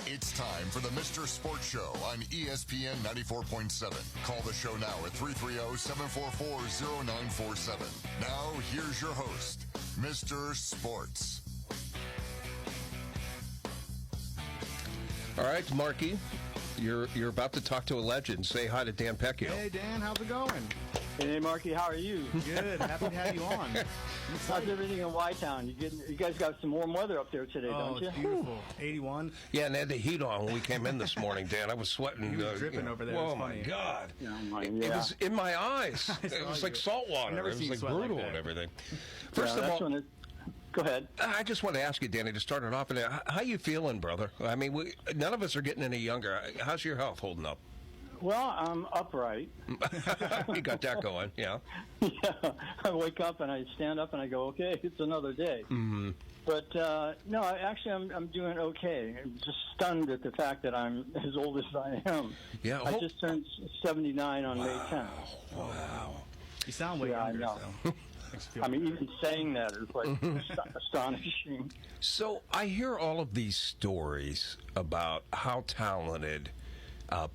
It's time for the Mr. Sports Show on ESPN 94.7. Call the show now at 330-744-0947. Now, here's your host, Mr. Sports. All right, Marky, you're about to talk to a legend. Say hi to Dan Pecchio. Hey, Dan, how's it going? Hey, Marky, how are you? Good. Happy to have you on. How's everything in Y-Town? You guys got some warm weather up there today, don't you? It's beautiful. 81. Yeah, and they had the heat on when we came in this morning, Dan. I was sweating. You were dripping over there. Oh, my God. Yeah, It was in my eyes. It was like salt water. Never It was seen like sweat brutal like that. and everything. First of all, go ahead. I just want to ask you, Danny, to start it off. How you feeling, brother? I mean, none of us are getting any younger. How's your health holding up? Well, I'm upright. You got that going, yeah. Yeah, I wake up and I stand up and I go, okay, it's another day. Mm-hmm. But no, I'm doing okay. I'm just stunned at the fact that I'm as old as I am. Yeah, I just turned 79 on May 10th. Wow. You sound way Yeah, younger. I know. So. I mean, even saying that is like astonishing. So I hear all of these stories about how talented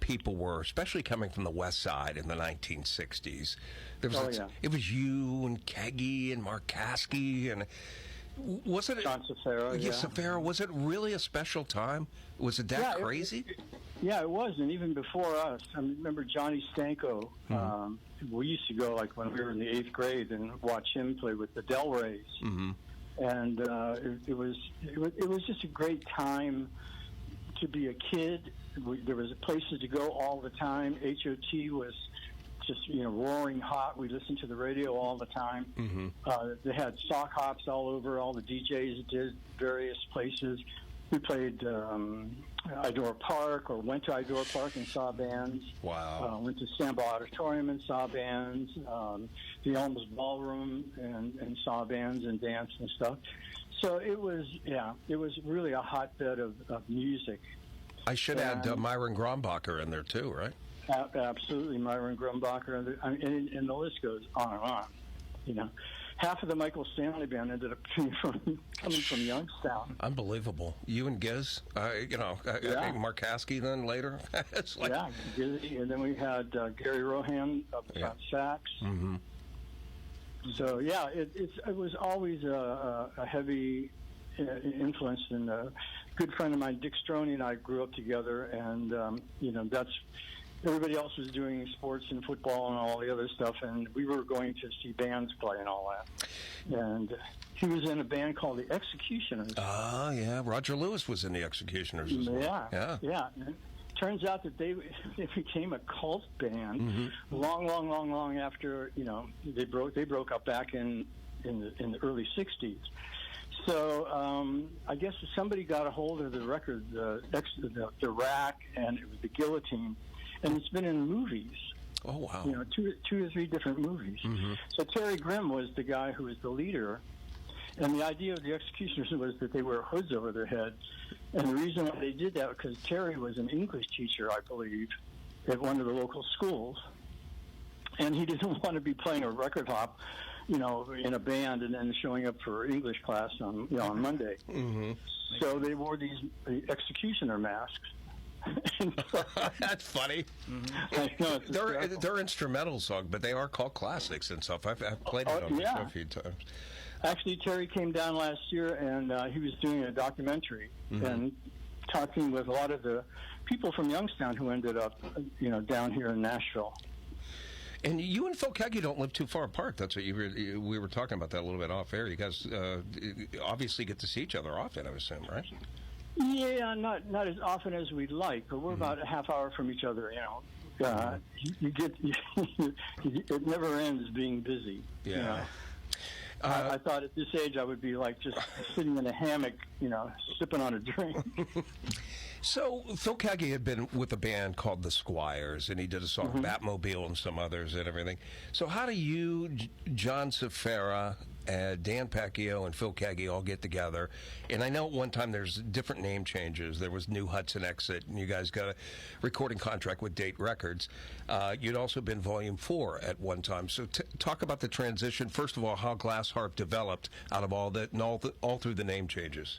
people were, especially coming from the West Side in the 1960s. There was It was you and Keggy and Mark Caskey and was it John Safara? Yeah, Safara. Was it really a special time? Was it that crazy? Yeah, it was, and even before us. I remember Johnny Stanko. Mm-hmm. We used to go like when we were in the 8th grade and watch him play with the Del Reys, Mm-hmm. and it was just a great time to be a kid. There was places to go all the time. HOT was just roaring hot. We listened to the radio all the time. Mm-hmm. They had sock hops all over. All the DJs did various places. We played Idora Park, or went to Idora Park and saw bands. Wow. Went to Stambaugh Auditorium and saw bands. The Elms Ballroom and saw bands and danced and stuff. So it was really a hotbed of music. I should add Myron Grombacher in there too, right? Absolutely, Myron Grombacher, and the list goes on and on. Half of the Michael Stanley band ended up coming from Youngstown. Unbelievable. You and Giz, I think Mark Caskey then later. It's like, Gizzy, and then we had Gary Rohan up on sax. Mm-hmm. So it was always a heavy influence, and a good friend of mine, Dick Stroney, and I grew up together, and that's. Everybody else was doing sports and football and all the other stuff, and we were going to see bands play and all that. And he was in a band called the Executioners. Oh, yeah. Roger Lewis was in the Executioners as well. Yeah. And it turns out that they became a cult band long after they broke up back in the early '60s. So I guess somebody got a hold of the record, the Rack, and it was the Guillotine. And it's been in movies. Oh, wow. 2 or 3 different movies. Mm-hmm. So Terry Grimm was the guy who was the leader. And the idea of the Executioners was that they wear hoods over their head. And the reason why they did that was because Terry was an English teacher, I believe, at one of the local schools. And he didn't want to be playing a record hop, in a band and then showing up for English class on Monday. Mm-hmm. So they wore these executioner masks. That's funny. Mm-hmm. I know, they're instrumental songs, but they are called classics and stuff. I've played it on the show a few times. Actually, Terry came down last year, and he was doing a documentary and talking with a lot of the people from Youngstown who ended up, down here in Nashville. And you and Phil Keggy don't live too far apart. That's what we were talking about that a little bit off air. You guys obviously get to see each other often, I would assume, right? Yeah, not as often as we'd like, but we're about a half hour from each other. You get it never ends being busy. Yeah. I thought at this age I would be like just sitting in a hammock, sipping on a drink. So Phil Keggy had been with a band called The Squires, and he did a song Batmobile and some others and everything. So how do you, John Safara, Dan Pecchio, and Phil Keggy all get together? And I know at one time there's different name changes. There was New Hudson Exit, and you guys got a recording contract with Date Records. You'd also been Volume 4 at one time. So talk about the transition. First of all, how Glass Harp developed out of all that and all through the name changes.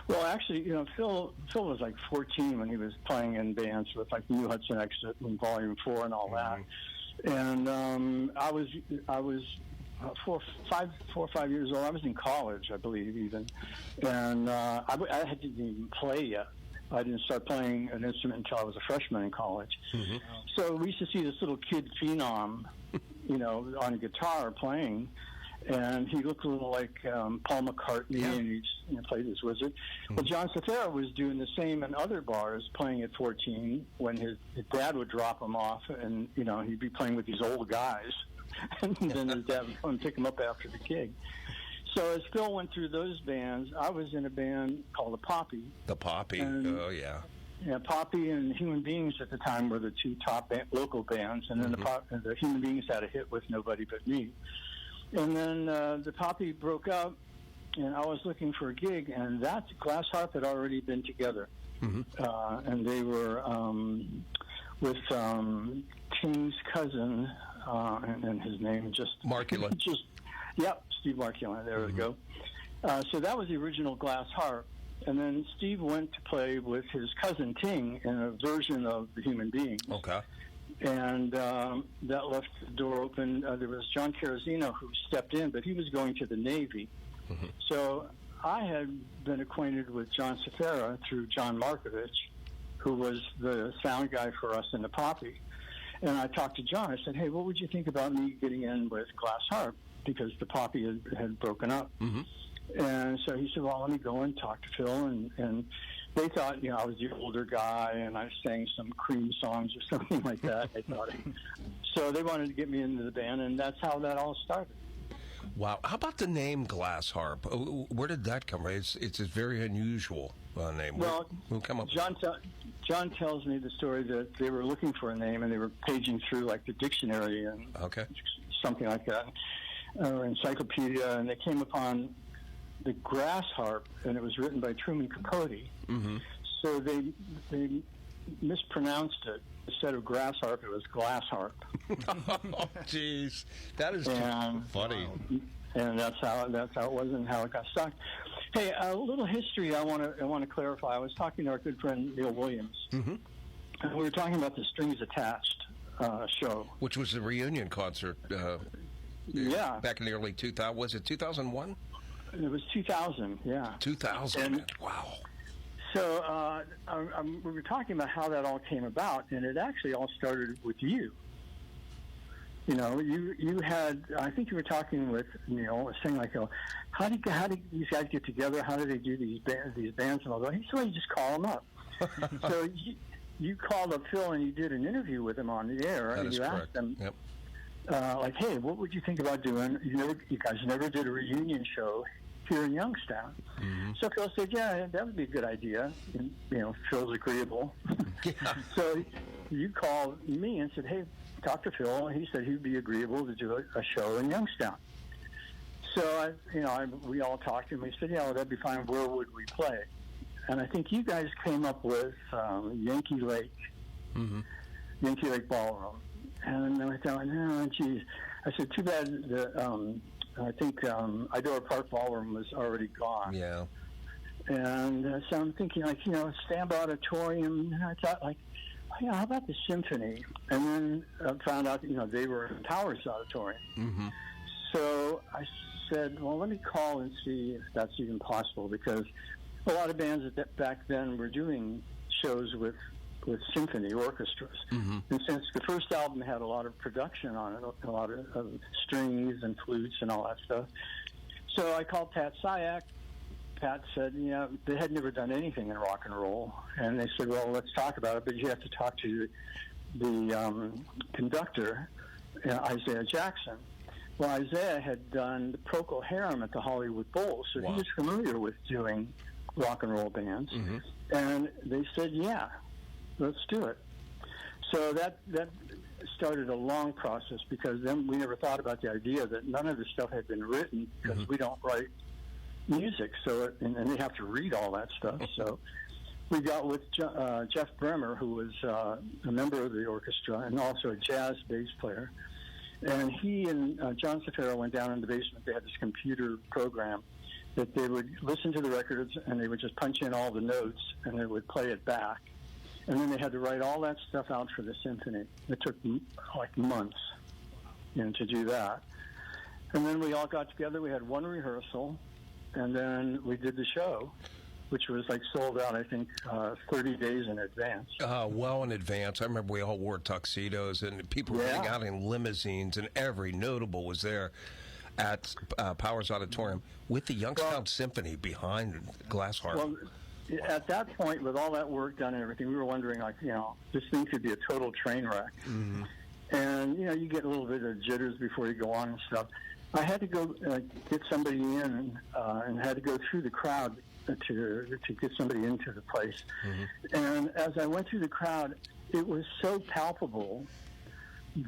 Well, actually, Phil was like 14 when he was playing in bands with like New Hudson Exit and Volume 4 and all that. And I was 4 or 5 years old. I was in college, I believe, even, and I hadn't even play yet. I didn't start playing an instrument until I was a freshman in college. So we used to see this little kid phenom, on a guitar playing, and he looked a little like Paul McCartney, and he just, played this wizard. Well, John Cifera was doing the same in other bars, playing at 14, when his dad would drop him off, and he'd be playing with these old guys, and then his dad would come and pick him up after the gig. So as Phil went through those bands, I was in a band called the Poppy. The Poppy, oh yeah. Yeah, Poppy and Human Beings at the time were the two top local bands, and then the Human Beings had a hit with Nobody But Me. And then the Poppy broke up, and I was looking for a gig, and that Glass Harp had already been together. And they were with King's cousin, and his name just... Marculin. Yep, Steve Marculin, there we go. So that was the original Glass Harp. And then Steve went to play with his cousin Ting in a version of The Human Beings. Okay. And that left the door open. There was John Carrasino who stepped in, but he was going to the Navy. So I had been acquainted with John Cifera through John Markovich, who was the sound guy for us in the Poppy. And I talked to John. I said, hey, what would you think about me getting in with Glass Harp? Because the Poppy had broken up. And so he said, well, let me go and talk to Phil. And they thought, I was the older guy, and I sang some Cream songs or something like that. They thought. So they wanted to get me into the band, and that's how that all started. Wow. How about the name Glass Harp? Where did that come from? It's a very unusual name. Well, who come up John tells me the story that they were looking for a name, and they were paging through, like, the dictionary and something like that, or encyclopedia, and they came upon the Grass Harp, and it was written by Truman Capote. So they mispronounced it. Instead of Grass Harp, it was Glass Harp. Oh, jeez, that is funny. And that's how it was, and how it got stuck. Hey, a little history I want to clarify. I was talking to our good friend Neil Williams, and we were talking about the Strings Attached show, which was the reunion concert. Back in the early 2000. Was it 2001? It was 2000, yeah. 2000, wow. So we were talking about how that all came about, and it actually all started with you. You had, I think you were talking with Neil, saying like, how did these guys get together? How do they do these bands and all that? He said, well, you just call them up. So you called up Phil and you did an interview with him on the air, and you asked them, like, hey, what would you think about doing? You guys never did a reunion show here in Youngstown. So Phil said, yeah, that would be a good idea. And, Phil's agreeable. So you called me and said, hey, talk to Phil. He said he'd be agreeable to do a show in Youngstown. So, we all talked, and we said, yeah, well, that'd be fine. Where would we play? And I think you guys came up with Yankee Lake Ballroom. And I thought, oh, geez. I said, too bad I think Idora Park Ballroom was already gone. Yeah. And so I'm thinking, like, Stamp Auditorium. And I thought, like, yeah, how about the Symphony? And then I found out, they were in Powers Auditorium. So I said, well, let me call and see if that's even possible, because a lot of bands back then were doing shows with symphony orchestras. And since the first album had a lot of production on it, a lot of strings and flutes and all that stuff. So I called Pat Syak. Pat said, they had never done anything in rock and roll. And they said, well, let's talk about it, but you have to talk to the conductor, Isaiah Jackson. Well, Isaiah had done the Procol Harum at the Hollywood Bowl, so he was familiar with doing rock and roll bands. And they said, yeah, let's do it. So that started a long process, because then we never thought about the idea that none of the stuff had been written, because we don't write music, so and they have to read all that stuff. So we got with Jeff Bremer, who was a member of the orchestra and also a jazz bass player, and he and John Cifera went down in the basement. They had this computer program, that they would listen to the records and they would just punch in all the notes and they would play it back. And then they had to write all that stuff out for the symphony. It took like months, to do that. And then we all got together. We had one rehearsal, and then we did the show, which was like sold out, I think, 30 days in advance. Well in advance. I remember we all wore tuxedos, and people were running out in limousines, and every notable was there at Powers Auditorium with the Youngstown Symphony behind Glass Harp. Well, at that point, with all that work done and everything, we were wondering, like, this thing could be a total train wreck. Mm-hmm. And, you get a little bit of jitters before you go on and stuff. I had to go get somebody in and had to go through the crowd to get somebody into the place. Mm-hmm. And as I went through the crowd, it was so palpable,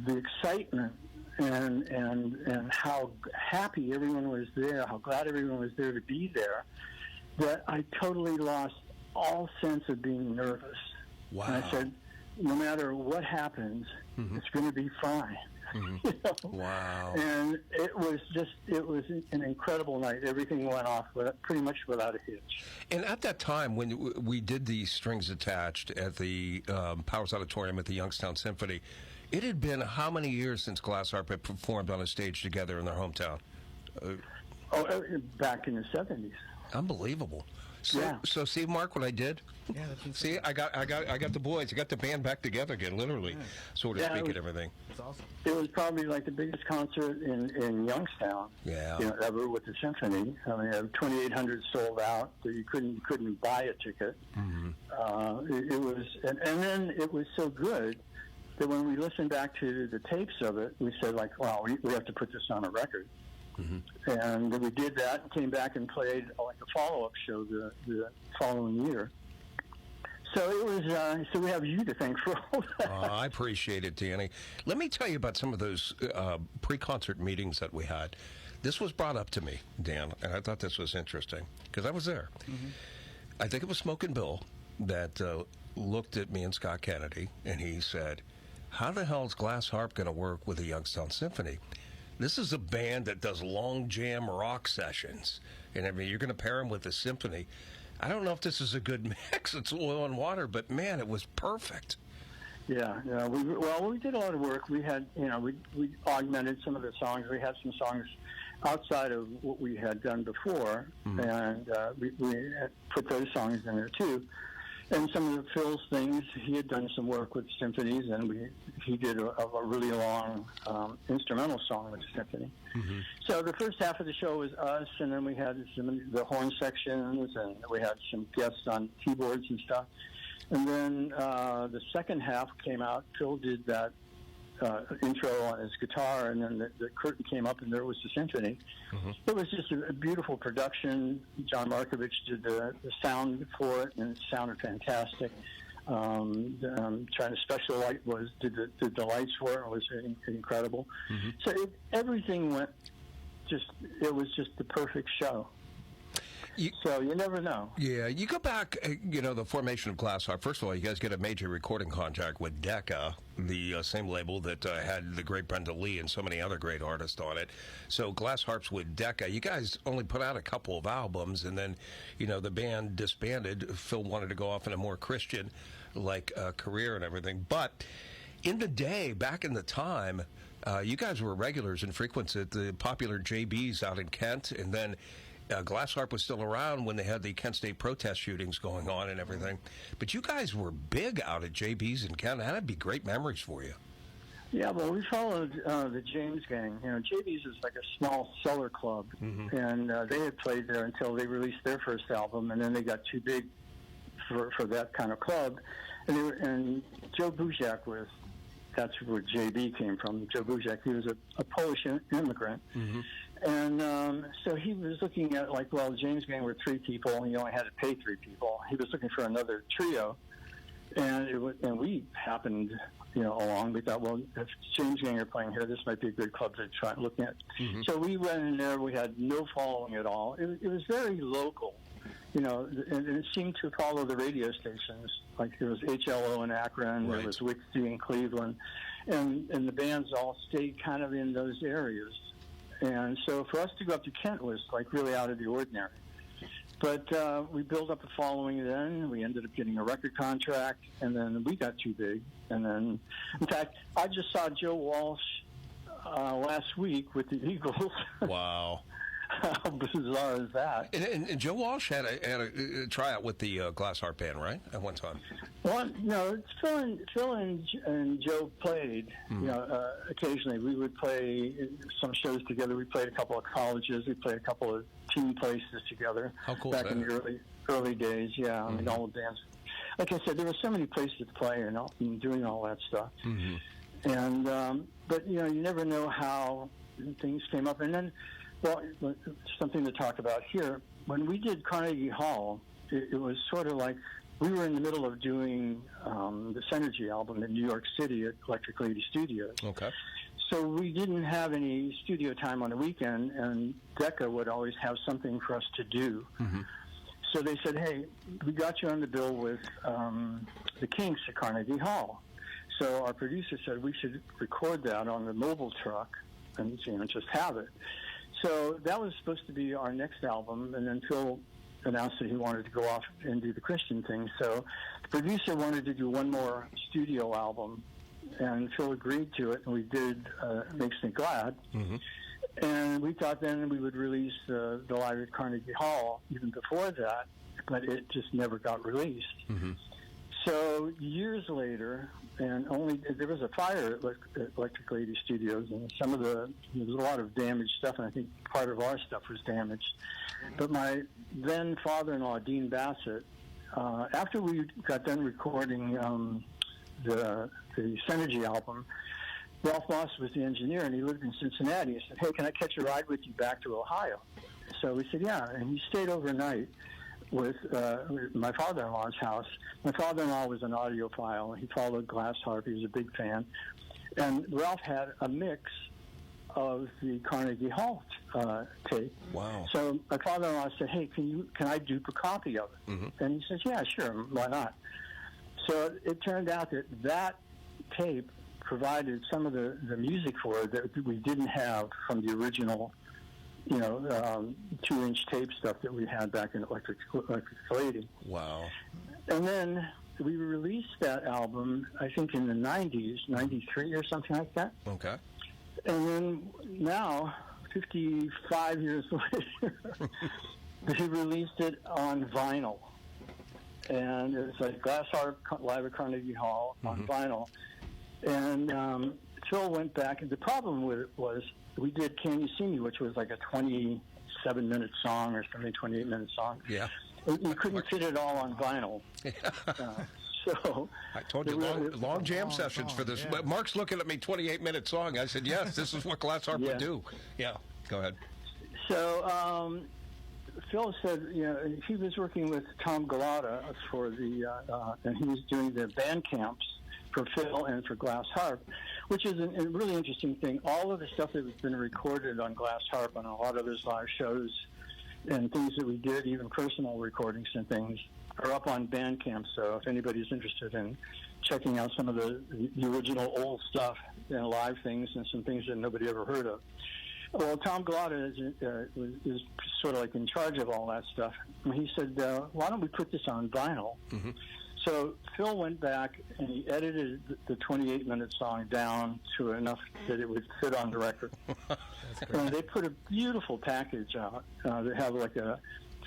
the excitement and how happy everyone was there, how glad everyone was there to be there, that I totally lost all sense of being nervous. Wow. And I said, no matter what happens, it's going to be fine. Mm-hmm. Wow. And it was an incredible night. Everything went off pretty much without a hitch. And at that time, when we did the strings attached at the Powers Auditorium at the Youngstown Symphony, it had been how many years since Glass Harp had performed on a stage together in their hometown? Back in the 70s. Unbelievable. So see, Mark, what I did? Yeah, that's see, I got the boys. I got the band back together again, literally, so to speak, and everything. That's awesome. It was probably like the biggest concert in Youngstown, ever with the symphony. I mean, 2,800 sold out, so you couldn't buy a ticket. Mm-hmm. It was, and then it was so good that when we listened back to the tapes of it, we said, like, wow, we have to put this on a record. Mm-hmm. And we did that and came back and played like a follow-up show the following year. So it was. So we have you to thank for all that. I appreciate it, Danny. Let me tell you about some of those pre-concert meetings that we had. This was brought up to me, Dan, and I thought this was interesting because I was there. Mm-hmm. I think it was Smokin' Bill that looked at me and Scott Kennedy, and he said, "How the hell is Glass Harp going to work with the Youngstown Symphony? This is a band that does long jam rock sessions, and I mean, you're going to pair them with the symphony. I don't know if this is a good mix. It's oil and water, but man, it was perfect." Yeah. We did a lot of work. We had, we augmented some of the songs. We had some songs outside of what we had done before, mm-hmm. and we had put those songs in there too. And some of Phil's things, he had done some work with symphonies, and he did a really long instrumental song with the symphony. Mm-hmm. So the first half of the show was us, and then we had the horn sections, and we had some guests on keyboards and stuff. And then the second half came out. Phil did that intro on his guitar, and then the curtain came up, and there was the symphony. Mm-hmm. It was just a beautiful production. John Markovich did the sound for it, and it sounded fantastic. China Special Light did the lights for it. It was incredible. Mm-hmm. So everything went it was just the perfect show. So you never know. Yeah, you go back, the formation of Glass Harp. First of all, you guys get a major recording contract with Decca, the same label that had the great Brenda Lee and so many other great artists on it. So Glass Harp's with Decca. You guys only put out a couple of albums, and then, the band disbanded. Phil wanted to go off in a more Christian, career and everything. But in the day, back in the time, you guys were regulars and frequents at the popular JB's out in Kent, and then Glass Harp was still around when they had the Kent State protest shootings going on and everything. But you guys were big out at JB's in Kent. That'd be great memories for you. Yeah, well, we followed the James Gang. JB's is like a small cellar club, mm-hmm. and they had played there until they released their first album, and then they got too big for that kind of club. And Joe Buzak that's where JB came from. Joe Buzak, he was a Polish immigrant. Mm-hmm. And so he was looking at, James Gang were 3 people, and you only had to pay 3 people. He was looking for another trio, and we happened, along. We thought, well, if James Gang are playing here, this might be a good club to try looking at. Mm-hmm. So we went in there. We had no following at all. It was very local, and it seemed to follow the radio stations. Like there was HLO in Akron, right. There was Wixie in Cleveland, and the bands all stayed kind of in those areas. And so for us to go up to Kent was like really out of the ordinary. But we built up a following then. We ended up getting a record contract, and then we got too big. And then, in fact, I just saw Joe Walsh last week with the Eagles. Wow. How bizarre is that? And Joe Walsh had a tryout with the Glass Harp Band, right, at one time? Well, no, Phil and Joe played. You know, occasionally we would play some shows together. We played a couple of colleges. We played a couple of team places together. How cool back is in that? the early days. Yeah, I mean, all the bands. Like I said, there were so many places to play and doing all that stuff. And but you know, you never know how things came up. And then, well, something to talk about here. When we did Carnegie Hall, it was sort of like we were in the middle of doing the Synergy album in New York City at Electric Lady Studios. Okay. So we didn't have any studio time on the weekend, and Decca would always have something for us to do. So they said, hey, we got you on the bill with the Kinks at Carnegie Hall. So our producer said we should record that on the mobile truck and just have it. So that was supposed to be our next album, and then Phil announced that he wanted to go off and do the Christian thing. So the producer wanted to do one more studio album, and Phil agreed to it, and we did Makes Me Glad. And we thought then we would release the Live at Carnegie Hall even before that, but it just never got released. So years later, and there was a fire at Electric Lady Studios, and there was a lot of damaged stuff, and I think part of our stuff was damaged. But my then father-in-law, Dean Bassett, after we got done recording the Synergy album, Ralph Moss was the engineer, and he lived in Cincinnati. He said, hey, can I catch a ride with you back to Ohio? So we said, yeah, and he stayed overnight with my father-in-law's house. My father-in-law was an audiophile. He followed Glass Harp. He was a big fan. And Ralph had a mix of the Carnegie Hall tape. Wow. So my father-in-law said, hey, can I dupe a copy of it? And he says, yeah, sure, why not? So it turned out that tape provided some of the music for it that we didn't have from the original 2-inch tape stuff that we had back in Electric Lady. Wow. And then we released that album, I think, in the 90s, 93 or something like that. Okay. And then now, 55 years later, we released it on vinyl. And it's like Glass Harp Live at Carnegie Hall on vinyl. And Phil went back, and the problem with it was we did Can You See Me, which was like a 27-minute song or something, 28-minute song. Yeah. We couldn't fit it all on vinyl. So I told you, long jam sessions for this. Yeah. Mark's looking at me, 28-minute song. I said, yes, this is what Glass Harp would do. Yeah, go ahead. So Phil said, he was working with Tom Galata for and he was doing the band camps for Phil and for Glass Harp, which is a really interesting thing. All of the stuff that has been recorded on Glass Harp on a lot of those live shows and things that we did, even personal recordings and things, are up on Bandcamp. So if anybody's interested in checking out some of the original old stuff and live things and some things that nobody ever heard of. Well, Tom Galata is sort of like in charge of all that stuff. And he said, why don't we put this on vinyl? So Phil went back and he edited the 28-minute song down to enough that it would fit on the record. And they put a beautiful package out. They have like a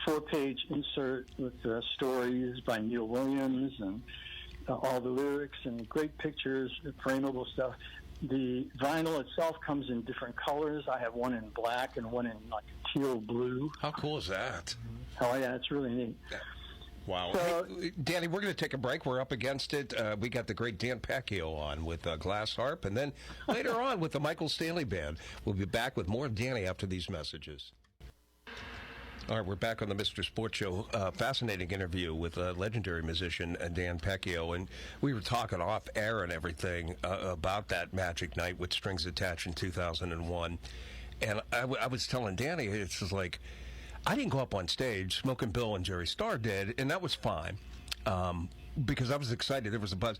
4-page insert with stories by Neil Williams and all the lyrics and great pictures, frameable stuff. The vinyl itself comes in different colors. I have one in black and one in like teal blue. How cool is that? Oh, yeah, it's really neat. Wow. So, hey, Danny, we're going to take a break. We're up against it. We got the great Dan Pecchio on with Glass Harp, and then later on with the Michael Stanley Band. We'll be back with more of Danny after these messages. All right, we're back on the Mr. Sports Show. Fascinating interview with legendary musician Dan Pecchio, and we were talking off air and everything about that Magic Night with Strings Attached in 2001. And I was telling Danny, it's just like, I didn't go up on stage. Smoking Bill and Jerry Starr did, and that was fine because I was excited. There was a buzz.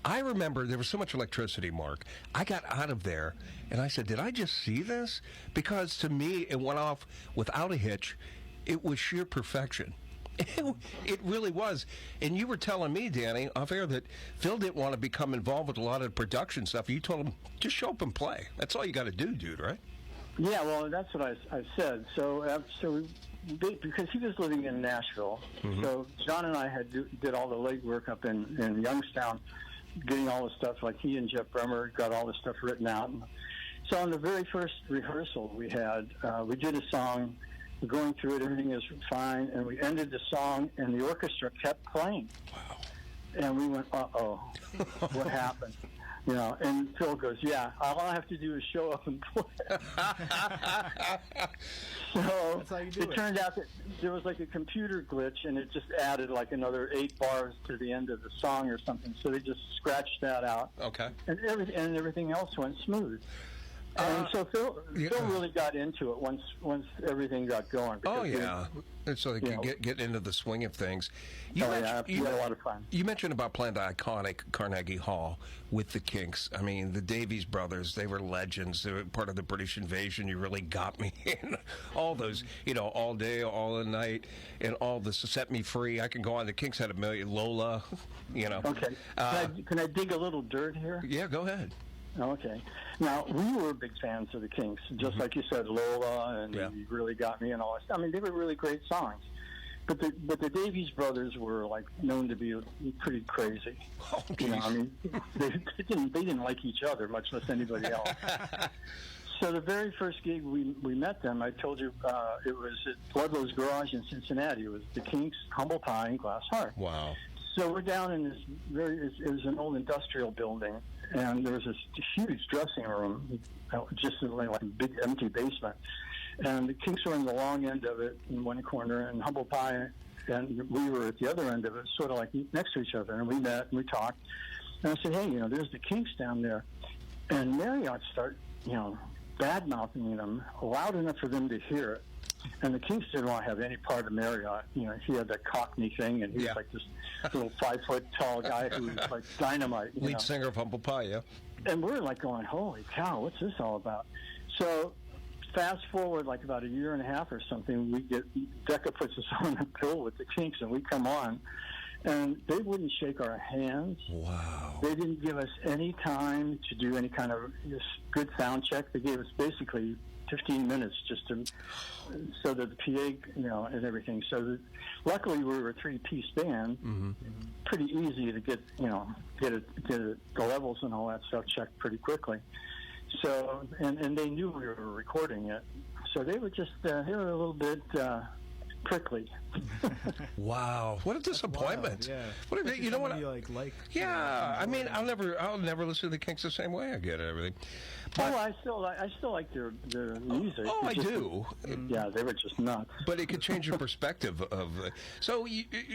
I remember there was so much electricity, Mark. I got out of there, and I said, did I just see this? Because to me, it went off without a hitch. It was sheer perfection. It really was. And you were telling me, Danny, off air, that Phil didn't want to become involved with a lot of the production stuff. You told him, just show up and play. That's all you got to do, dude, right? Yeah, well, that's what I said. So because he was living in Nashville, so John and I did all the legwork up in Youngstown, getting all the stuff, like he and Jeff Bremer got all the stuff written out. So on the very first rehearsal we had, we did a song, going through it, everything is fine, and we ended the song, and the orchestra kept playing. Wow. And we went, uh-oh, what happened? You know, and Phil goes, yeah, all I have to do is show up and play. So it turned out that there was like a computer glitch, and it just added like another 8 bars to the end of the song or something. So they just scratched that out. Okay. And everything else went smooth. And so Phil really got into it once everything got going. Oh, yeah. So they could get into the swing of things. You we had a lot of fun. You mentioned about playing the iconic Carnegie Hall with the Kinks. I mean, the Davies brothers, they were legends. They were part of the British invasion. You really got me in. All those, all day, all the night, and all the Set Me Free. I can go on. The Kinks had a million. Lola, Okay. Can I dig a little dirt here? Yeah, go ahead. Okay. Now, we were big fans of the Kinks, just like you said, Lola, and You Really Got Me and all that stuff. I mean, they were really great songs. But the Davies brothers were, like, known to be pretty crazy. Oh, I mean, they didn't like each other, much less anybody else. So the very first gig we met them, I told you, it was at Ludlow's Garage in Cincinnati. It was the Kinks, Humble Pie, and Glass Harp. Wow. So we're down in this it was an old industrial building, and there was this huge dressing room, just like a big empty basement. And the Kinks were in the long end of it in one corner, and Humble Pie, and we were at the other end of it, sort of like next to each other. And we met and we talked. And I said, hey, there's the Kinks down there. And Marriott started, bad-mouthing them loud enough for them to hear it. And the Kinks didn't want to have any part of Marriott. He had that Cockney thing, and he was like this little 5-foot-tall guy who was like dynamite. Lead singer of Humble Pie, yeah. And we're like going, holy cow, what's this all about? So fast forward like about a year and a half or something, Decca puts us on the bill with the Kinks, and we come on, and they wouldn't shake our hands. Wow. They didn't give us any time to do any kind of good sound check. They gave us basically 15 minutes just so that the PA, and everything. So luckily we were a 3-piece band. Pretty easy to get the levels and all that stuff checked pretty quickly. So, and they knew we were recording it. So they were just, they were a little bit prickly. Wow, what a disappointment! Yeah. What a, you know what? Yeah, I mean, I'll never listen to the Kinks the same way. I get everything. But, I still like their music. Oh, I do. Yeah, they were just nuts. But it could change your perspective of. So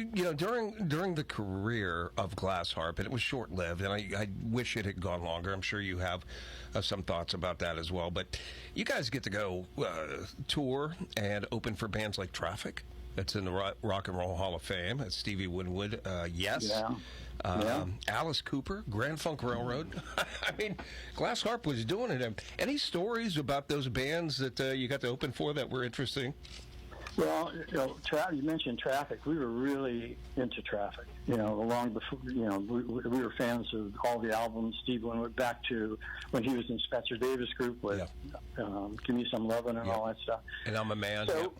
during the career of Glass Harp, and it was short-lived, and I wish it had gone longer. I'm sure you have some thoughts about that as well. But you guys get to go tour and open for bands like Traffic. That's in the Rock and Roll Hall of Fame. That's Stevie Winwood. Yes. Yeah. Alice Cooper, Grand Funk Railroad. I mean, Glass Harp was doing it. Any stories about those bands that you got to open for that were interesting? Well, you mentioned Traffic. We were really into Traffic. Long before, we were fans of all the albums. Steve Winwood, back to when he was in Spencer Davis Group with Give Me Some Lovin' and all that stuff. And I'm a Man. So,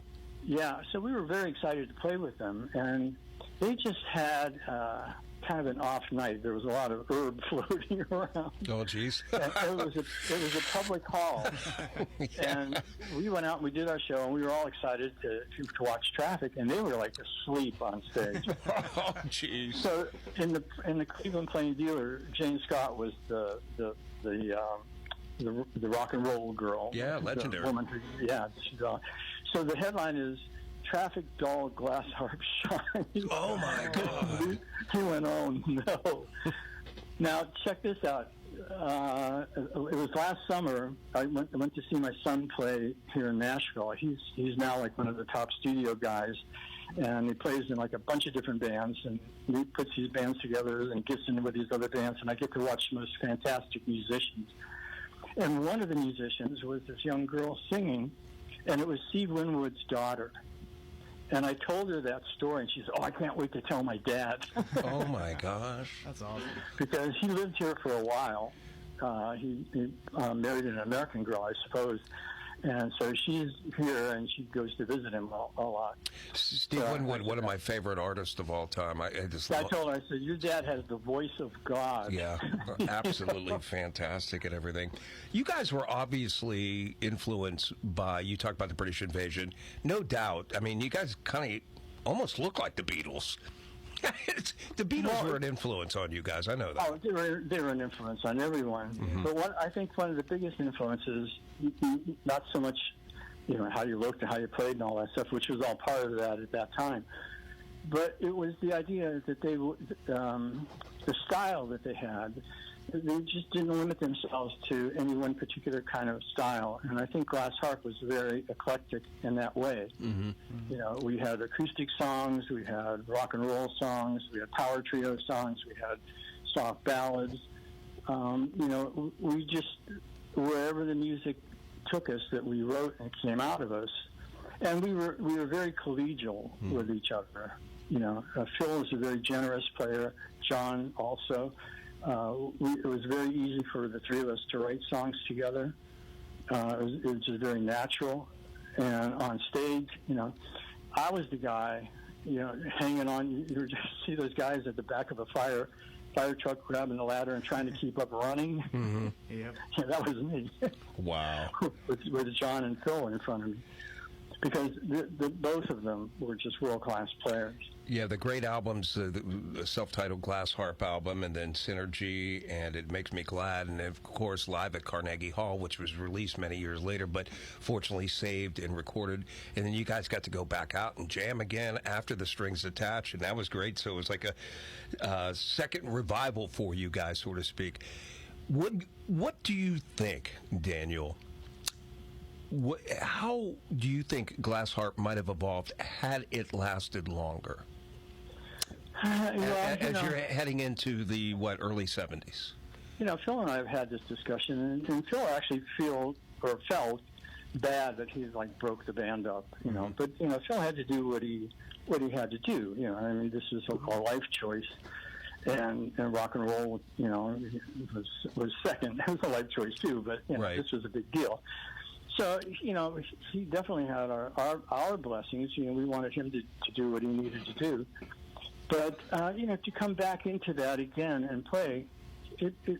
so we were very excited to play with them, and they just had kind of an off night. There was a lot of herb floating around. Oh, geez. It was a public hall, and we went out and we did our show, and we were all excited to watch Traffic, and they were like asleep on stage. Oh, geez. So in the Cleveland Plain Dealer, Jane Scott was the rock and roll girl. Yeah, legendary. The woman who, so the headline is Traffic Doll Glass Harp Shine. Oh my God. He went, oh no. Now check this out. It was last summer. I went to see my son play here in Nashville. He's now like one of the top studio guys, and he plays in like a bunch of different bands, and he puts these bands together and gets in with these other bands, and I get to watch the most fantastic musicians. And one of the musicians was this young girl singing, and it was Steve Winwood's daughter. And I told her that story, and she said, "Oh, I can't wait to tell my dad." Oh my gosh, That's awesome. Because he lived here for a while. He married an American girl, I suppose. And so she's here, and she goes to visit him a lot. Steve Winwood, one of my favorite artists of all time. I told her, I said, "Your dad has the voice of God." Yeah, absolutely fantastic and everything. You guys were obviously influenced by, you talked about the British invasion, no doubt. I mean, you guys kind of almost look like the Beatles. The Beatles were an influence on you guys. I know that. Oh, they were an influence on everyone. Mm-hmm. But I think one of the biggest influences, not so much, how you looked and how you played and all that stuff, which was all part of that at that time, but it was the idea that the style that they had. They just didn't limit themselves to any one particular kind of style, and I think Glass Harp was very eclectic in that way. Mm-hmm. We had acoustic songs, we had rock and roll songs, we had power trio songs, we had soft ballads. We just, wherever the music took us, that we wrote and came out of us, and we were very collegial with each other. Phil was a very generous player. John also. It was very easy for the three of us to write songs together. It was just very natural. And on stage, I was the guy, hanging on. You would just see those guys at the back of a fire truck grabbing the ladder and trying to keep up running. Mm-hmm. Yep. Yeah, that was me. Wow. with John and Phil in front of me. Because both of them were just world-class players. Yeah, the great albums, the self-titled Glass Harp album, and then Synergy, and It Makes Me Glad, and of course Live at Carnegie Hall, which was released many years later, but fortunately saved and recorded. And then you guys got to go back out and jam again after The Strings Attached, and that was great. So it was like a second revival for you guys, so to speak. What do you think, Daniel? How do you think Glass Harp might have evolved had it lasted longer? As you're heading into the, early 70s? Phil and I have had this discussion, and Phil actually felt bad that he broke the band up, Mm-hmm. But Phil had to do what he had to do. This is a life choice, and rock and roll, was second. It was a life choice too, but Right. This was a big deal. So, he definitely had our blessings. We wanted him to do what he needed to do. But, to come back into that again and play,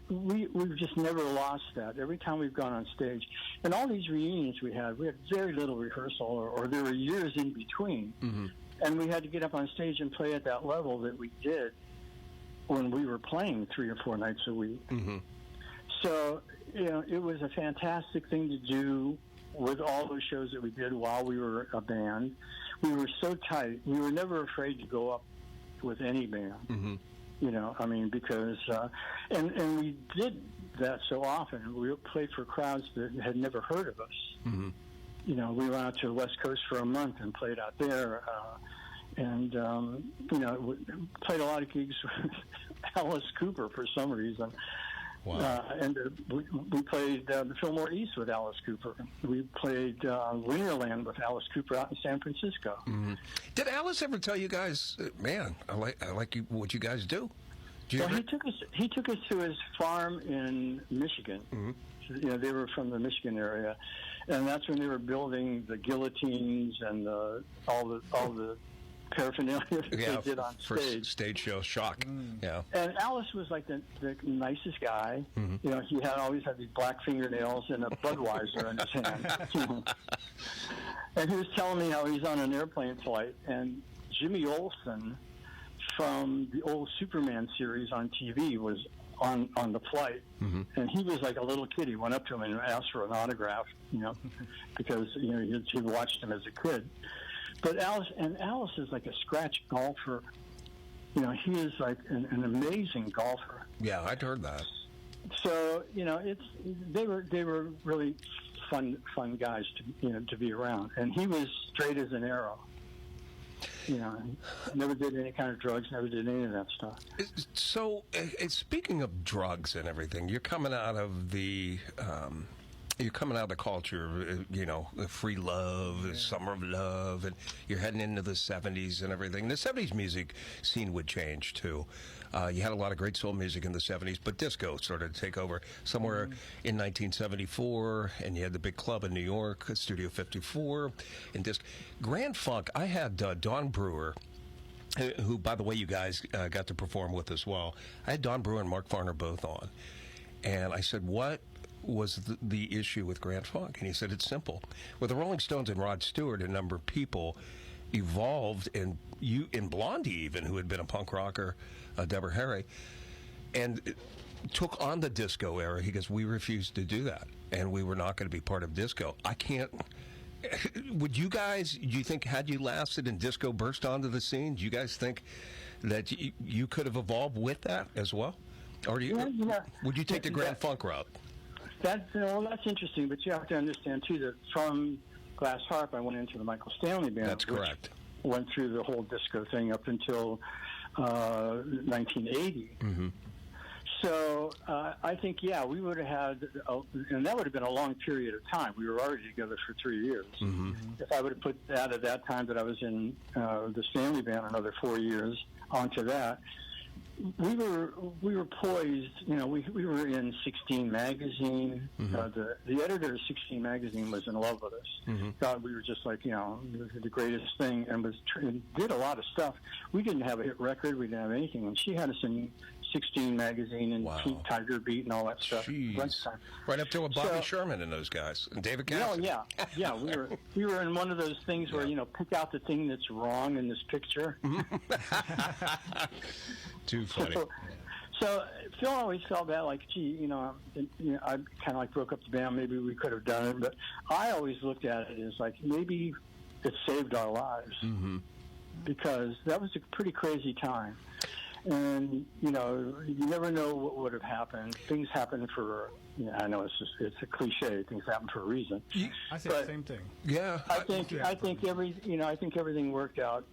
we've just never lost that. Every time we've gone on stage, and all these reunions we had very little rehearsal, or there were years in between. Mm-hmm. And we had to get up on stage and play at that level that we did when we were playing 3 or 4 nights a week. Mm-hmm. So, it was a fantastic thing to do with all those shows that we did while we were a band. We were so tight. We were never afraid to go up with any band. Mm-hmm. Because, and we did that so often. We played for crowds that had never heard of us. Mm-hmm. We went out to the West Coast for a month and played out there. Played a lot of gigs with Alice Cooper for some reason. Wow. We played the Fillmore East with Alice Cooper. We played Winterland with Alice Cooper out in San Francisco. Mm-hmm. Did Alice ever tell you guys, man, I like what you guys do? He took us to his farm in Michigan. Mm-hmm. They were from the Michigan area, and that's when they were building the guillotines and all the paraphernalia that they did on stage. Stage show, shock. Yeah. And Alice was like the nicest guy. Mm-hmm. He always had these black fingernails and a Budweiser in his hand. And he was telling me how he's on an airplane flight, and Jimmy Olsen from the old Superman series on TV was on the flight. Mm-hmm. And he was like a little kid. He went up to him and asked for an autograph, because he'd watched him as a kid. But Alice is like a scratch golfer. He is like an amazing golfer. Yeah, I'd heard that. So they were really fun guys to be around, and he was straight as an arrow. never did any kind of drugs, never did any of that stuff. So, speaking of drugs and everything, you're coming out of the culture, the free love, the summer of love, and you're heading into the 70s and everything. The 70s music scene would change, too. You had a lot of great soul music in the 70s, but disco started to take over somewhere in 1974, and you had the big club in New York, Studio 54, and disc. Grand Funk, I had Don Brewer, who, by the way, you guys got to perform with as well. I had Don Brewer and Mark Farner both on, and I said, what was the issue with Grand Funk? And he said, it's simple. With the Rolling Stones and Rod Stewart, a number of people evolved, and Blondie even, who had been a punk rocker, Deborah Harry, and took on the disco era. He goes, we refused to do that, and we were not going to be part of disco. I can't. Would you guys, do you think, had you lasted and disco burst onto the scene, do you guys think that you could have evolved with that as well? Or do you, would you take the Grand Funk route? That's interesting, but you have to understand, too, that from Glass Harp, I went into the Michael Stanley Band. That's correct. Went through the whole disco thing up until 1980. Mm-hmm. So I think, we would have had, and that would have been a long period of time. We were already together for 3 years. Mm-hmm. If I would have put that at that time that I was in the Stanley Band, another 4 years onto that, we were poised. We were in 16 magazine. Mm-hmm. The editor of 16 magazine was in love with us. Mm-hmm. Thought we were just like the greatest thing, and did a lot of stuff. We didn't have a hit record. We didn't have anything, and she had us in 16 magazine and Pink Tiger Beat and all that stuff. Right up to a Bobby Sherman and those guys and David Cassidy. Yeah. We were in one of those things where pick out the thing that's wrong in this picture. Too funny. So Phil always felt bad, like, gee, I kind of like broke up the band. Maybe we could have done it, but I always looked at it as like maybe it saved our lives because that was a pretty crazy time. And, you never know what would have happened. Things happen for, I know it's a cliche. Things happen for a reason. I say the same thing. Yeah. I think everything worked out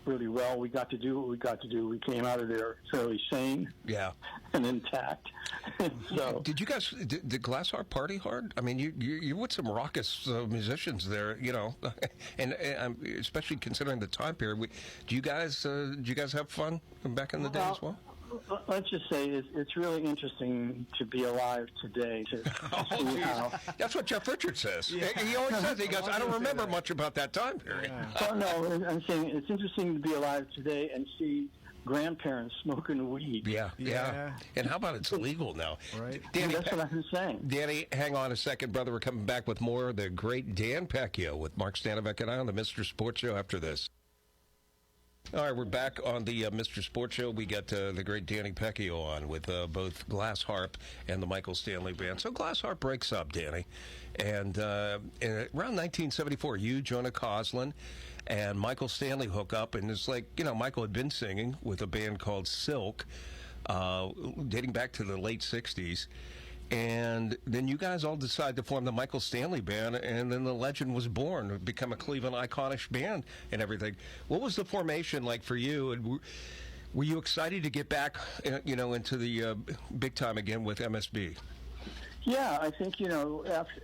really well. We got to do what we got to do. We came out of there fairly sane. Yeah. And intact. So, did Glass Harp party hard? I mean, you're with some raucous musicians there, and especially considering the time period. Do you guys have fun back in the day as well? Let's just say it's really interesting to be alive today. See how. That's what Jeff Richards says. Yeah. He always says, he goes, I don't remember much about that time period. Yeah. Oh, no, I'm saying it's interesting to be alive today and see grandparents smoking weed. Yeah. And how about it's legal now? Right. Danny, that's what I'm saying. Danny, hang on a second, brother. We're coming back with more of the great Dan Pecchio with Mark Stanovic and I on the Mr. Sports Show after this. All right, we're back on the Mr. Sports Show. We got the great Danny Pecchio on with both Glass Harp and the Michael Stanley Band. So Glass Harp breaks up, Danny. And around 1974, you, Jonah Coslin, and Michael Stanley hook up. And it's like, Michael had been singing with a band called Silk, dating back to the late 60s. And then you guys all decide to form the Michael Stanley Band, and then the legend was born, become a Cleveland iconic band and everything. What was the formation like for you? And were you excited to get back, into the big time again with MSB? Yeah, I think,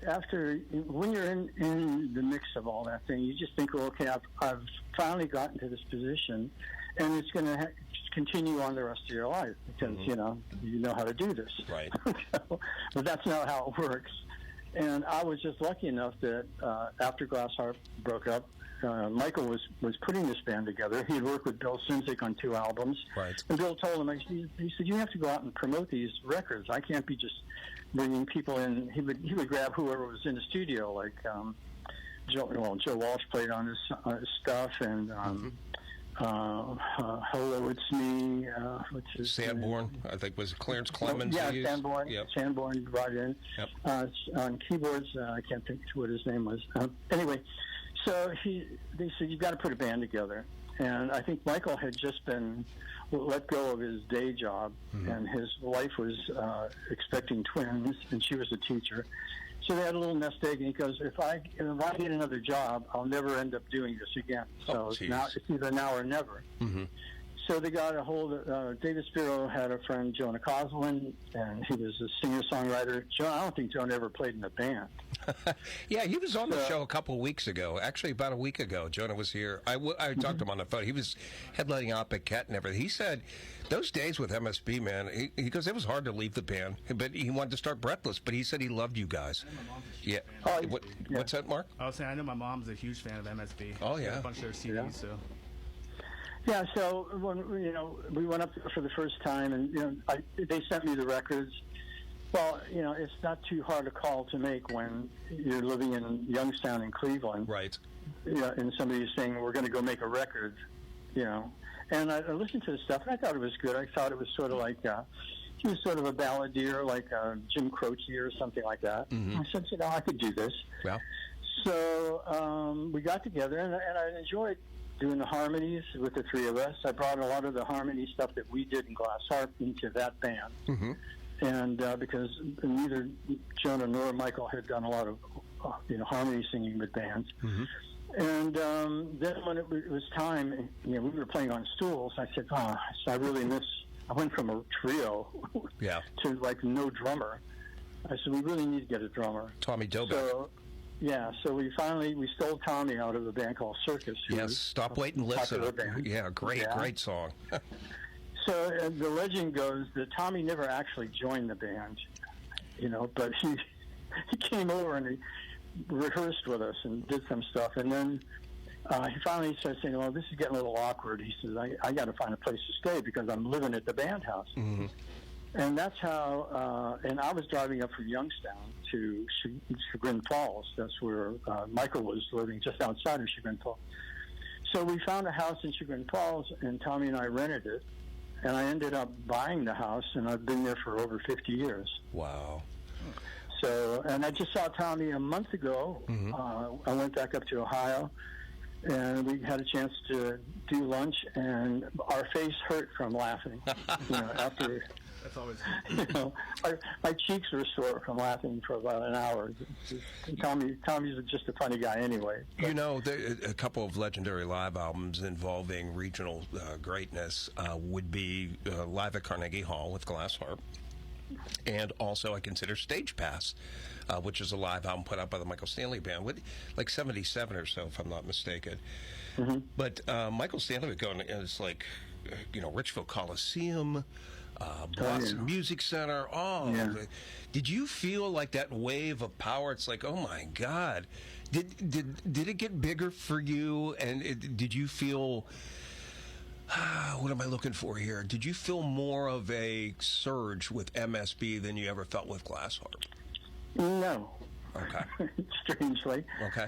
after when you're in the mix of all that thing, you just think, well, okay, I've finally gotten to this position, and it's going to continue on the rest of your life because, you know how to do this. Right. But that's not how it works. And I was just lucky enough that after Glass Harp broke up, Michael was putting this band together. He had worked with Bill Sinzik on 2 albums. Right. And Bill told him, he said, you have to go out and promote these records. I can't be just bringing people in. He would grab whoever was in the studio, like Joe Walsh played on his stuff, and Hello, It's Me, which is Sanborn, I think was Clarence Clemens. Sanborn. Yep. Sanborn brought in. Yep. On keyboards, I can't think what his name was. Anyway, so they said, you've got to put a band together. and I think Michael had just been let go of his day job, and his wife was expecting twins, and she was a teacher. So they had a little nest egg, and he goes, if I get another job, I'll never end up doing this again. So now it's either now or never. So they got a hold of, David Spiro had a friend, Jonah Coslin, and he was a singer-songwriter. I don't think Jonah ever played in a band. Yeah, he was on the show a couple of weeks ago. Actually, about a week ago, Jonah was here. I talked to him on the phone. He was headlining out Pecchio and everything. He said those days with MSB, man, he goes, it was hard to leave the band, but he wanted to start Breathless, but he said he loved you guys. Yeah. What's that, Mark? I was saying, I know my mom's a huge fan of MSB. Oh, yeah. A bunch of their CDs, so... Yeah, so when we went up there for the first time, and they sent me the records. Well, it's not too hard a call to make when you're living in Youngstown in Cleveland, right? And somebody is saying we're going to go make a record, And I listened to the stuff, and I thought it was good. I thought it was sort of like he was sort of a balladeer, like Jim Croce or something like that. I said, I could do this. Yeah. So we got together, and I enjoyed doing the harmonies with the three of us. I brought a lot of the harmony stuff that we did in Glass Harp into that band. And because neither Jonah nor Michael had done a lot of harmony singing with bands. And then when it was time, we were playing on stools. I said, so I really miss. I went from a trio to like no drummer. I said, we really need to get a drummer. Tommy Dobek. So, so we stole Tommy out of a band called Circus. Yes, Stop, Wait, and Listen. Yeah, great song. So the legend goes that Tommy never actually joined the band, but he came over and he rehearsed with us and did some stuff. And then he finally started saying, well, this is getting a little awkward. He says, I got to find a place to stay because I'm living at the band house. And that's how, and I was driving up from Youngstown to Chagrin Falls. That's where Michael was living, just outside of Chagrin Falls. So we found a house in Chagrin Falls, and Tommy and I rented it. And I ended up buying the house, and I've been there for over 50 years. Wow. So, and I just saw Tommy a month ago. I went back up to Ohio, and we had a chance to do lunch, and our face hurt from laughing. After... That's always my cheeks were sore from laughing for about an hour. Tommy's just a funny guy anyway. But. A couple of legendary live albums involving regional greatness would be Live at Carnegie Hall with Glass Harp, and also I consider Stage Pass, which is a live album put out by the Michael Stanley Band, with like 77 or so, if I'm not mistaken. But Michael Stanley would go, and it's like, Richfield Coliseum, Boston Music Center. Did you feel like that wave of power? It's like, oh my God, did it get bigger for you? And did you feel? What am I looking for here? Did you feel more of a surge with MSB than you ever felt with Glass Harp? No. Okay. Strangely. Okay.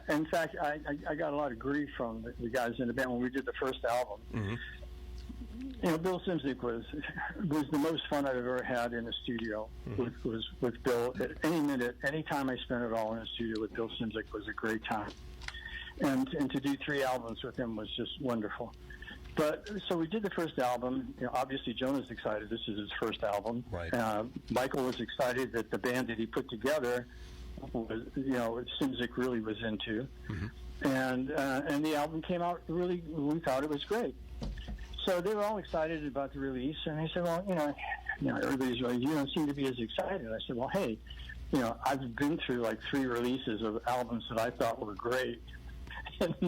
In fact, I got a lot of grief from the guys in the band when we did the first album. Bill Simzik was the most fun I've ever had in the studio with Bill. At any time I spent it all in the studio with Bill Simzik was a great time. And to do 3 albums with him was just wonderful. But so we did the first album. Obviously Jonah's excited. This is his first album. Right. Michael was excited that the band that he put together was, Simzik really was into. And the album came out really, we thought it was great. So they were all excited about the release, and I said, well, everybody's really, you don't seem to be as excited. I said, well, hey, I've been through like 3 releases of albums that I thought were great, and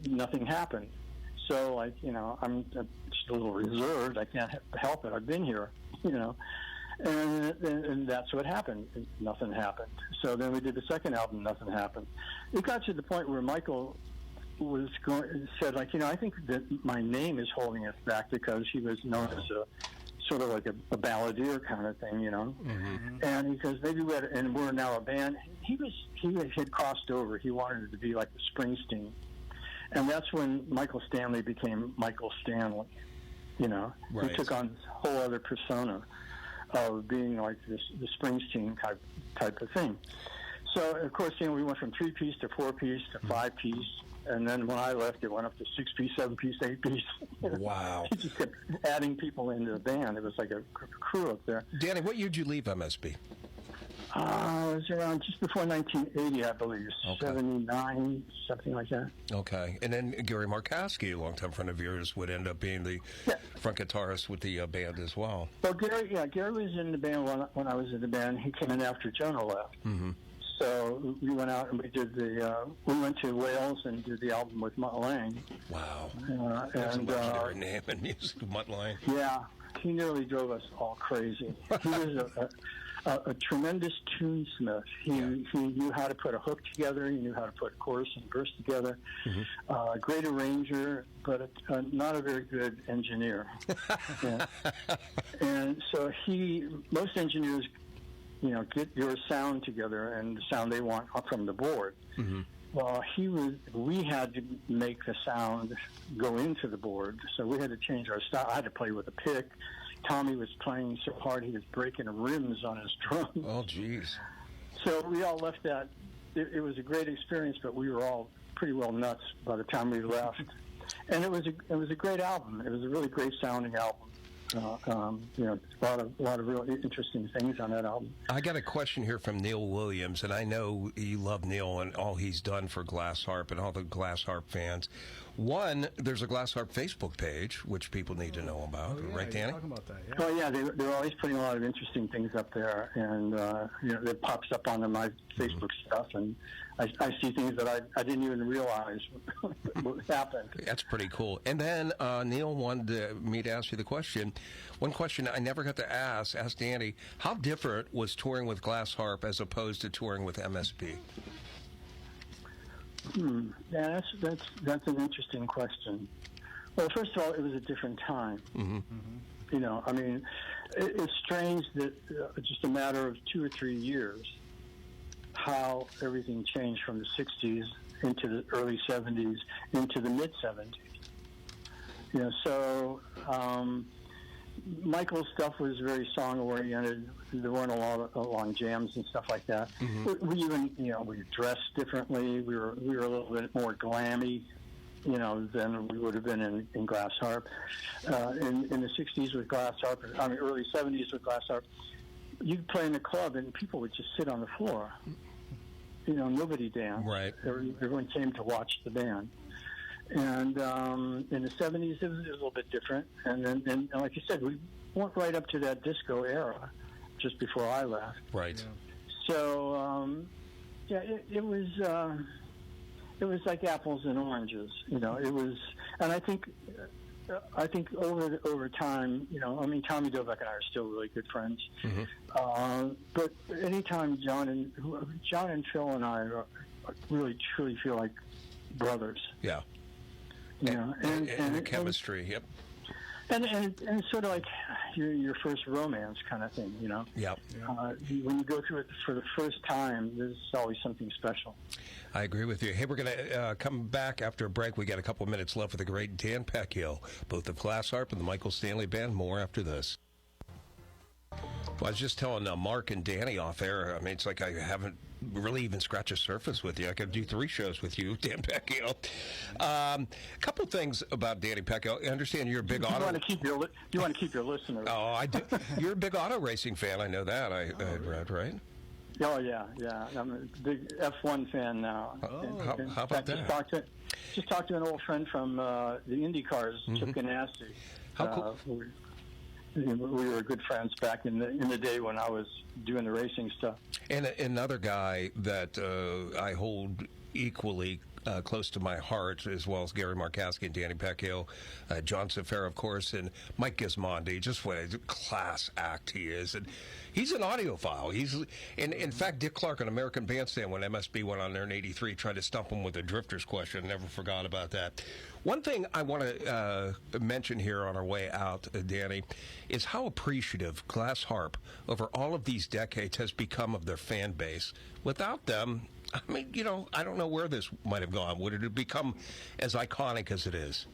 nothing happened. So, I'm just a little reserved. I can't help it. I've been here, and that's what happened. Nothing happened. So then we did the second album. Nothing happened. It got to the point where Michael said, I think that my name is holding us back, because he was known as a sort of like a balladeer kind of thing, And he goes, maybe we're now a band. He had crossed over. He wanted it to be like the Springsteen, and that's when Michael Stanley became Michael Stanley. Right. He took on this whole other persona of being like the Springsteen type of thing. So of course, we went from 3-piece to 4-piece to 5-piece. And then when I left, it went up to 6-piece, 7-piece, 8-piece. Wow. He just kept adding people into the band. It was like a crew up there. Danny, what year did you leave MSB? It was around just before 1980, I believe. Okay. 79, something like that. Okay. And then Gary Markowski, a longtime friend of yours, would end up being the front guitarist with the band as well. Well, Gary was in the band when I was in the band. He came in after Jonah left. Mm-hmm. So we went out and we went to Wales and did the album with Mutt Lange. Wow. That's a legendary name in music, Mutt Lange. Yeah, he nearly drove us all crazy. He was a tremendous tunesmith. He knew how to put a hook together. He knew how to put chorus and verse together. Mm-hmm. Great arranger, but not a very good engineer. And so most engineers, get your sound together and the sound they want from the board. Mm-hmm. Well, we had to make the sound go into the board, so we had to change our style. I had to play with a pick. Tommy was playing so hard he was breaking rims on his drums. Oh, jeez. So we all left that. It was a great experience, but we were all pretty well nuts by the time we left. And it was a great album. It was a really great sounding album. A lot of really interesting things on that album. I got a question here from Neil Williams, and I know you love Neil and all he's done for Glass Harp and all the Glass Harp fans. One, there's a Glass Harp Facebook page, which people need to know about, right, Danny? Talking about that, yeah. Well, yeah, they're always putting a lot of interesting things up there, and it pops up on my Facebook stuff, and I see things that I didn't even realize what happened. That's pretty cool. And then Neil wanted me to ask you the question. One question I never got to ask Danny, how different was touring with Glass Harp as opposed to touring with MSB? Yeah, that's an interesting question. Well, first of all, it was a different time. Mm-hmm. Mm-hmm. It's strange that just a matter of 2 or 3 years, how everything changed from the 60s into the early 70s into the mid 70s. Michael's stuff was very song oriented. There weren't a lot of long jams and stuff like that. Mm-hmm. We even, we dressed differently. We were a little bit more glammy, than we would have been in Glass Harp. In the 60s with Glass Harp, early 70s with Glass Harp, you'd play in a club and people would just sit on the floor. Nobody danced. Right. Everyone came to watch the band. And in the 70s, it was a little bit different. And then, like you said, we went right up to that disco era just before I left. Right. Yeah. So, it was like apples and oranges. It was, and I think over time, Tommy Dovek and I are still really good friends. Mm-hmm. But anytime John and Phil and I really truly feel like brothers. Yeah. And the chemistry. Yep. And it's sort of like your first romance kind of thing, Yep. When you go through it for the first time, there's always something special. I agree with you. Hey, we're going to come back after a break. We got a couple of minutes left with the great Dan Pecchio, both of Glass Harp and the Michael Stanley Band. More after this. Well, I was just telling Mark and Danny off air. It's like I haven't really even scratched the surface with you. I could do 3 shows with you, Dan Pecchio. A couple things about Danny Pecchio. I understand you're a big auto. You want to keep your listeners. Oh, I do. You're a big auto racing fan. I know that. I read, right? Oh yeah. I'm a big F1 fan now. Oh, how about that? Just talked to an old friend from the Indy cars, Chip Ganassi. How cool. We were good friends back in the day when I was doing the racing stuff. And another guy that I hold equally close to my heart, as well as Gary Markowski and Danny Pecchio, John Cifera, of course, and Mike Gismondi. Just what a class act he is. And he's an audiophile. In fact, Dick Clark on American Bandstand, when MSB went on there in '83, tried to stump him with a drifter's question. Never forgot about that. One thing I want to mention here on our way out, Danny, is how appreciative Glass Harp over all of these decades has become of their fan base. Without them, I don't know where this might have gone. Would it have become as iconic as it is?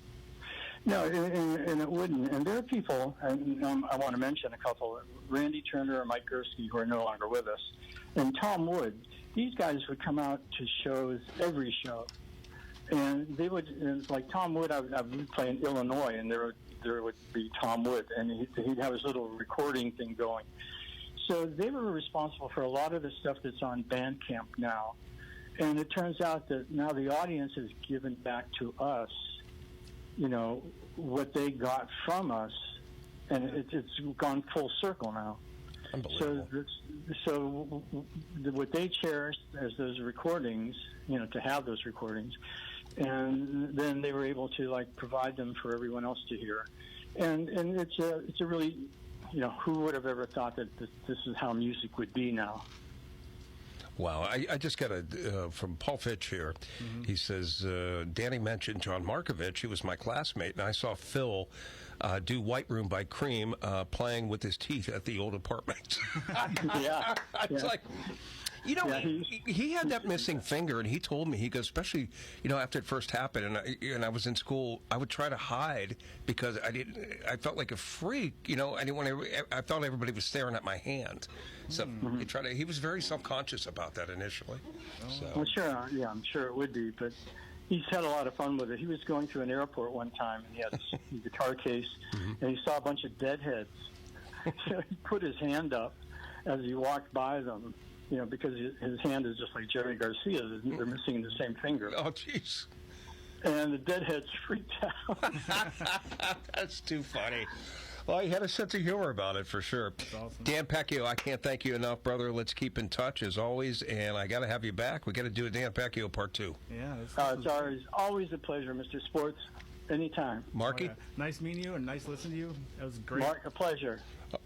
No, and it wouldn't. And there are people, and I want to mention a couple, Randy Turner and Mike Gursky, who are no longer with us, and Tom Wood. These guys would come out to shows, every show, And they would, and like Tom Wood, I would play in Illinois, and there would be Tom Wood, and he'd have his little recording thing going. So they were responsible for a lot of the stuff that's on Bandcamp now. And it turns out that now the audience has given back to us, you know, what they got from us, and it's gone full circle now. Unbelievable. So what they cherished as those recordings, you know, to have those recordings, and then they were able to like provide them for everyone else to hear, and it's a really, you know, who would have ever thought that this is how music would be now? Wow, I just got a from Paul Fitch here. He says, Danny mentioned John Markovich. He was my classmate, and I saw Phil do White Room by Cream playing with his teeth at the old apartment. Yeah. It's like, you know, Yeah, he had that missing finger, and he told me, he goes, especially, you know, after it first happened, and I was in school, I would try to hide because I felt like a freak, you know. I thought everybody was staring at my hand. So he was very self-conscious about that initially. So. Well, sure, yeah, I'm sure it would be, but he's had a lot of fun with it. He was going through an airport one time, and he had his guitar case, and he saw a bunch of deadheads. So he put his hand up as he walked by them, you know, because his hand is just like Jerry Garcia's. They're missing the same finger. Oh, jeez. And the deadheads freaked out. That's too funny. Well, he had a sense of humor about it for sure. That's awesome. Dan Pecchio, I can't thank you enough, brother. Let's keep in touch as always, and I got to have you back. We got to do a Dan Pecchio part 2. Yeah. It's always a pleasure, Mr. Sports. Anytime. Marky? Nice meeting you and nice listening to you. That was great. Mark, a pleasure.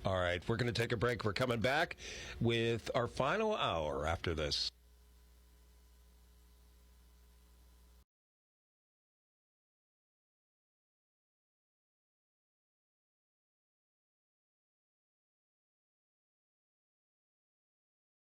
All right, we're going to take a break. We're coming back with our final hour after this.